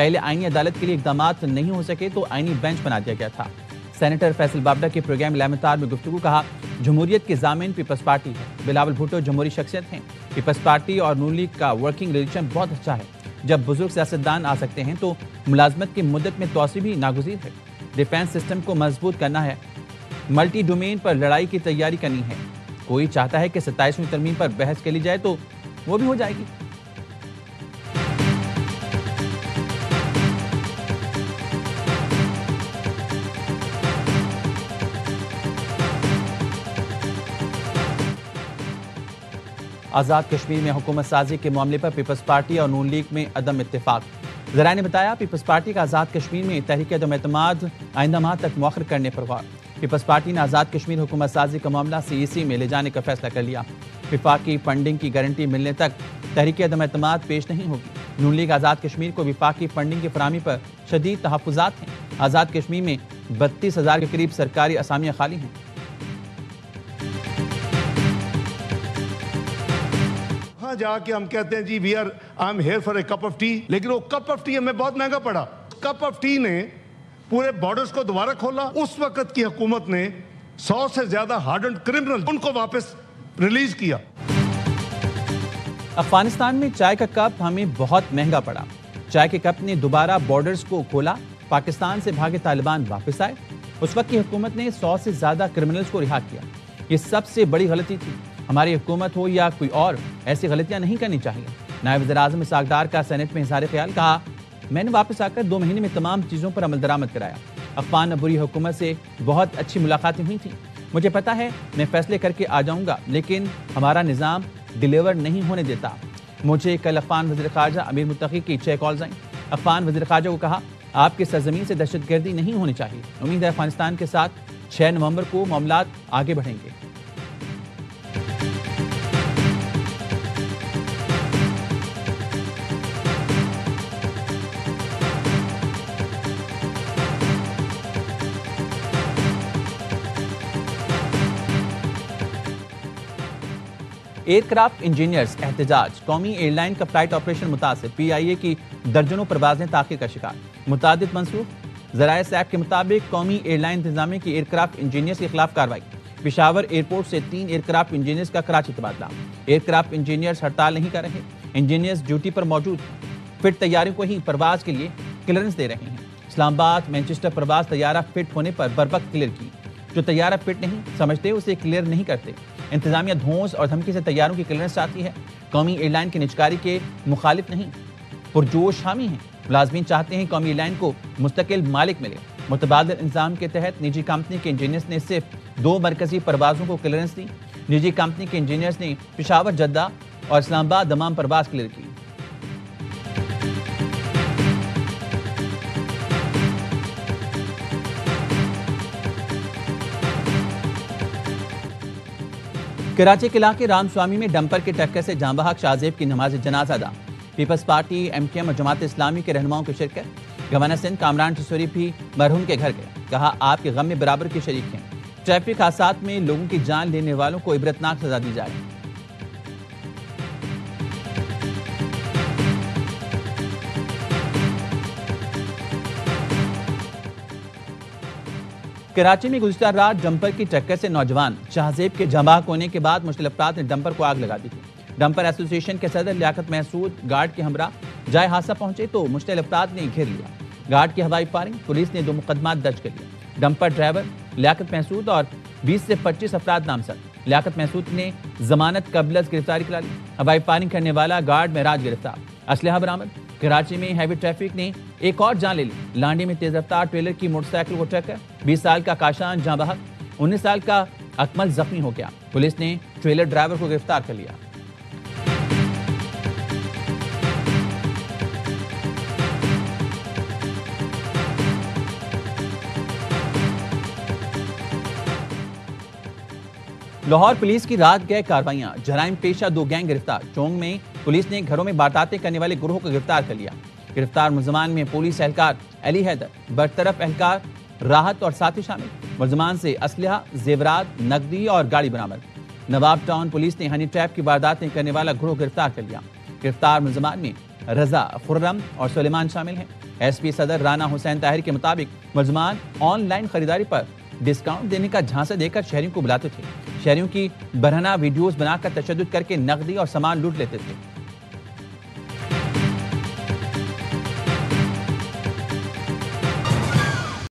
پہلے آئینی عدالت کے لیے اقدامات نہیں ہو سکے تو آئینی بینچ بنا دیا گیا تھا۔ سینیٹر فیصل بابڑہ کے پروگرام لامتار میں گفتگو کہا، جمہوریت کے ضامن پیپلز پارٹی ہے۔ بلاول بھٹو جمہوری شخصیت ہیں۔ پیپلز پارٹی اور نون لیگ کا ورکنگ ریلیشن بہت اچھا ہے۔ جب بزرگ سیاستدان آ سکتے ہیں تو ملازمت کی مدت میں توسیع بھی ناگزیر ہے۔ ڈیفنس سسٹم کو مضبوط کرنا ہے، ملٹی ڈومین پر لڑائی کی تیاری کرنی ہے۔ کوئی چاہتا ہے کہ 27ویں ترمیم پر بحث کے لی جائے تو وہ بھی ہو جائے گی۔ آزاد کشمیر میں حکومت سازی کے معاملے پر پیپلز پارٹی اور نون لیگ میں عدم اتفاق۔ ذرائع نے بتایا، پیپلز پارٹی کا آزاد کشمیر میں تحریک عدم اعتماد آئندہ ماہ تک مؤخر کرنے پر غور۔ پیپلز پارٹی نے آزاد کشمیر حکومت سازی کا معاملہ CEC میں لے جانے کا فیصلہ کر لیا۔ وفاقی فنڈنگ کی گارنٹی ملنے تک تحریک عدم اعتماد پیش نہیں ہوگی۔ نون لیگ آزاد کشمیر کو وفاقی فنڈنگ کی فراہمی پر شدید تحفظات ہیں۔ آزاد کشمیر میں 32,000 کے قریب سرکاری اسامیاں خالی ہیں۔ جا کے ہم کہتے ہیں جی I am here for a cup of tea, لیکن وہ کپ آف ٹی ہمیں بہت مہنگا پڑا۔ کپ آف ٹی نے پورے بارڈرز کو دوبارہ کھولا۔ اس وقت کی حکومت نے 100 سے زیادہ ہارڈنڈ کرمنل ان کو واپس ریلیز کیا۔ افغانستان میں چائے کا کپ ہمیں بہت مہنگا پڑا۔ چائے کے کپ نے دوبارہ بارڈرز کو کھولا۔ پاکستان سے بھاگے طالبان واپس آئے۔ اس وقت کی حکومت نے 100 سے زیادہ کرمنلز کو رہا کیا۔ یہ سب سے بڑی غلطی تھی۔ ہماری حکومت ہو یا کوئی اور، ایسی غلطیاں نہیں کرنی چاہیے۔ نائب وزیر اعظم اسحاق ڈار کا سینٹ میں اظہار خیال، کہا، میں نے واپس آ کر 2 مہینے میں تمام چیزوں پر عمل درآمد کرایا۔ افغان عبوری حکومت سے بہت اچھی ملاقاتیں ہوئی تھیں۔ مجھے پتا ہے میں فیصلے کر کے آ جاؤں گا، لیکن ہمارا نظام ڈیلیور نہیں ہونے دیتا۔ مجھے کل افغان وزیر خارجہ امیر متقی کی 6 کالز آئیں۔ افغان وزیر خارجہ کو کہا، آپ کی سرزمین سے دہشت گردی نہیں ہونی چاہیے۔ امید ہے افغانستان کے ساتھ 6 نومبر کو معاملات آگے بڑھیں گے۔ ایئر کرافٹ انجینئرز احتجاج، قومی ایئر لائن کا فلائٹ آپریشن متاثر، PIA کی درجنوں پروازیں تاخیر کا شکار، متعدد منسوخ۔ ذرائع صاحب کے مطابق قومی ایئر لائن انتظامیہ کی ایئر کرافٹ انجینئرز کے خلاف کارروائی۔ پشاور ایئرپورٹ سے 3 ایئر کرافٹ انجینئرز کا کراچی تبادلہ۔ ایئر کرافٹ انجینئرز ہڑتال نہیں کر رہے، انجینئرز ڈیوٹی پر موجود ہیں، فٹ طیاروں کو ہی پرواز کے لیے کلیئرنس دے رہے ہیں۔ اسلام آباد مینچسٹر پرواز طیارہ فٹ ہونے پر بروقت کلیئر کی۔ جو طیارہ فٹ نہیں سمجھتے اسے کلیئر نہیں کرتے۔ انتظامیہ دھونس اور دھمکی سے طیاروں کی کلیئرنس چاہتی ہے، قومی ایئر لائن کی نجکاری کے مخالف نہیں، پرجوش حامی ہیں۔ ملازمین چاہتے ہیں قومی ایئر لائن کو مستقل مالک ملے۔ متبادل انضمام کے تحت نجی کمپنی کے انجینئرز نے صرف 2 مرکزی پروازوں کو کلیئرنس دی۔ نجی کمپنی کے انجینئرز نے پشاور، جدہ اور اسلام آباد دمام پرواز کلیئر کی۔ کراچی کے علاقے رام سوامی میں ڈمپر کے ٹکر سے جاں بحق شاہ زیب کی نماز جنازہ ادا۔ پیپلز پارٹی، MKM اور جماعت اسلامی کے رہنماؤں کی شرکت۔ گورنر سندھ کامران ٹھسوری بھی مرحوم کے گھر گئے، کہا آپ کے غم میں برابر کے شریک ہیں۔ ٹریفک حادثات میں لوگوں کی جان لینے والوں کو عبرتناک سزا دی جائے۔ کراچی میں گزشتہ رات ڈمپر کی ٹکر سے نوجوان شاہ زیب کے جاں بحق ہونے کے بعد مشتعل افراد نے ڈمپر کو آگ لگا دی تھی۔ ڈمپر ایسوسی ایشن کے صدر لیاقت محسود گارڈ کے ہمراہ جائے حادثہ پہنچے تو مشتعل افراد نے گھیر لیا۔ گارڈ کی ہوائی فائرنگ، پولیس نے 2 مقدمات درج کر لیے۔ ڈمپر ڈرائیور لیاقت محسود اور 20 سے 25 افراد نامزد۔ لیاقت محسود نے ضمانت قبل از گرفتاری کرا لی۔ ہوائی فائرنگ کرنے والا گارڈ معراج گرفتار، اسلحہ برآمد۔ کراچی میں ہیوی ٹریفک نے ایک اور جان لے لی۔ لانڈی میں تیز رفتار ٹریلر کی موٹر سائیکل کو ٹکر، 20 سال کا کاشان جاں بحق، 19 سال کا اکمل زخمی ہو گیا۔ پولیس نے ٹریلر ڈرائیور کو گرفتار کر لیا۔ لاہور پولیس کی رات گئے کارروائیاں، جرائم پیشہ 2 گینگ گرفتار۔ چونگ میں پولیس نے گھروں میں باراتیں کرنے والے گروہ کو گرفتار کر لیا۔ گرفتار ملزمان میں پولیس اہلکار علی حیدر، برطرف اہلکار راحت اور ساتھی شامل۔ ملزمان سے اسلحہ، زیورات، نقدی اور گاڑی برآمد۔ نواب ٹاؤن پولیس نے ہنی ٹریپ کی وارداتیں کرنے والا گروہ گرفتار کر لیا۔ گرفتار ملزمان میں رضا، خرم اور سلیمان شامل ہیں۔ ایس پی صدر رانا حسین طاہر کے مطابق ملزمان آن لائن خریداری پر ڈسکاؤنٹ دینے کا جھانسا دے کر شہریوں کو بلاتے تھے، شہریوں کی برہنہ ویڈیوز بنا کر تشدد کر کے نقدی اور سامان لوٹ لیتے تھے۔